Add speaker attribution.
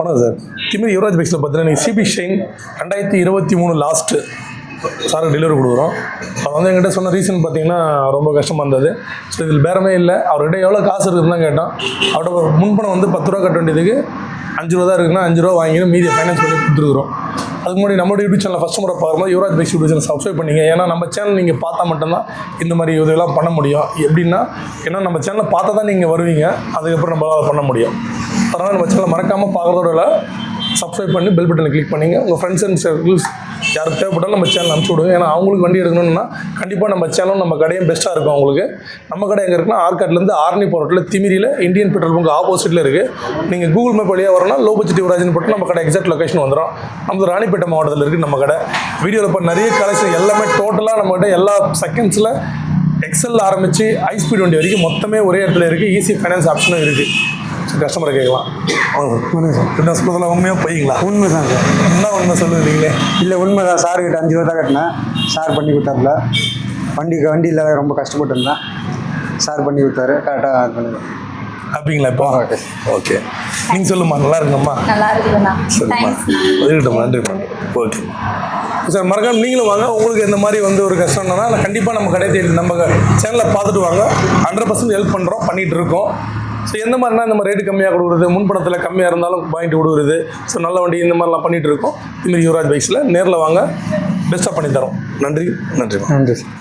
Speaker 1: வணக்கம் சார். திமிரி யுவராஜ் பைக்ஸில் பார்த்தீங்கன்னா நீங்கள் சிபி ஷைன் 2023 லாஸ்ட்டு சாருக்கு டெலிவரி கொடுக்குறோம். அவர் வந்து என்கிட்ட சொன்ன ரீசன் பார்த்தீங்கன்னா ரொம்ப கஷ்டமாக இருந்தது. ஸோ இதில் பேரமே இல்லை. அவர்கிட்ட எவ்வளோ காசு இருக்குதுன்னு தான் கேட்டோம். அவரோட முன்பணம் வந்து 10 ரூபா கட்ட வேண்டியதுக்கு 5 ரூபா தான் இருக்குன்னா 5 ரூபா வாங்கி மீதி ஃபைனான்ஸ் பண்ணி கொடுத்துருக்குறோம். அதுக்கு முன்னாடி நம்மளோட யூடியூப் சேனல் ஃபஸ்ட் முறை பார்க்கும்போது Yuvraj bikes YouTube channel subscribe பண்ணிங்க. ஏன்னா நம்ம சேனல் நீங்கள் பார்த்தா மட்டும்தான் இந்த மாதிரி இதெல்லாம் பண்ண முடியும். எப்படின்னா ஏன்னா நம்ம சேனலை பார்த்தா தான் நீங்கள் வருவீங்க, அதுக்கப்புறம் நம்மளால் பண்ண முடியும். அதனால் நம்ம சேனலை மறக்காமல் பார்க்குறதோட சப்ஸ்கிரைப் பண்ணி பெல் பட்டனை கிளிக் பண்ணிங்க. உங்கள் ஃப்ரெண்ட்ஸ் அண்ட் சர்க்கிள்ஸ் யாருக்கு தேவைப்பட்டாலும் நம்ம சேனல் அனுப்பிச்சி விடுங்க. ஏன்னா அவங்களுக்கு வண்டி எடுக்கணும்னா கண்டிப்பாக நம்ம சேனலும் நம்ம கடையும் பெஸ்ட்டாக இருக்கும். அவங்களுக்கு நம்ம கடை எங்கே இருக்குன்னா ஆர்காட்லேருந்து ஆர்னி போகிறட்டில் திமிரியில் இந்தியன் பெட்ரோல் பங்க் ஆப்போசிட்டில் இருக்குது. நீங்கள் கூகுள் மேப் வழியாக வரணும்னா லோ பட்ஜெட் யுவராஜ்னு போட்டு நம்ம கடை எக்ஸாக்ட் லொக்கேஷன் வந்துடும். நம்ம ராணிப்பேட்டை மாவட்டத்தில் இருக்குது நம்ம கடை. வீடியோவில் இப்போ நிறைய கலெக்ஷன் எல்லாமே டோட்டலாக நம்மகிட்ட எல்லா செகண்ட்ஸில் எக்ஸல் ஆரம்பித்து ஹை ஸ்பீட் வண்டி வரைக்கும் மொத்தமே ஒரே இடத்துல இருக்குது. ஈஸி ஃபைனான்ஸ் ஆப்ஷனும் இருக்குது. கஸ்டமரை கேட்கலாம்.
Speaker 2: வணக்கம் சார்.
Speaker 1: என்ன சொல்கிறதுலாம் உண்மையாக போய்ங்களா?
Speaker 2: உண்மை தான் சார்.
Speaker 1: என்ன உண்மை சொல்லுவீங்களே?
Speaker 2: இல்லை உண்மை தான். சார்கிட்ட 5 ரூபா தான் கட்டினேன். சார் பண்ணி கொடுத்தாருல. வண்டியில் ரொம்ப கஷ்டப்பட்டு இருந்தேன். சார் பண்ணி கொடுத்தாரு. கரெக்டாக பண்ணுங்க.
Speaker 1: அப்படிங்களா? இப்போ ஓகே, நீங்கள் சொல்லுமா. நல்லா இருக்குங்கம்மா.
Speaker 3: நல்லா இருக்குதுண்ணா.
Speaker 1: சரிம்மா, இருக்கட்டும். நன்றிம்மா. ஓகே சார், மறக்காம நீங்களும் வாங்க. உங்களுக்கு இந்த மாதிரி வந்து ஒரு கஷ்டம்னா கண்டிப்பாக நம்ம கடை தேடி நம்ம சேனலை பார்த்துட்டு வாங்க. 100% ஹெல்ப் பண்ணுறோம், பண்ணிகிட்டு இருக்கோம். ஸோ எந்த மாதிரினா இந்த மாதிரி ரேட்டு கம்மியாக கொடுக்குறது, முன்பணத்தில் கம்மியாக இருந்தாலும் வாங்கிட்டு கொடுக்குறது, ஸோ நல்ல வண்டி இந்த மாதிரிலாம் பண்ணிகிட்டு இருக்கோம். திமிரி யுவராஜ் பைக்ஸில் நேரில் வாங்க, பெஸ்ட்டாக பண்ணித்தரோம். நன்றி.
Speaker 2: நன்றி சார்.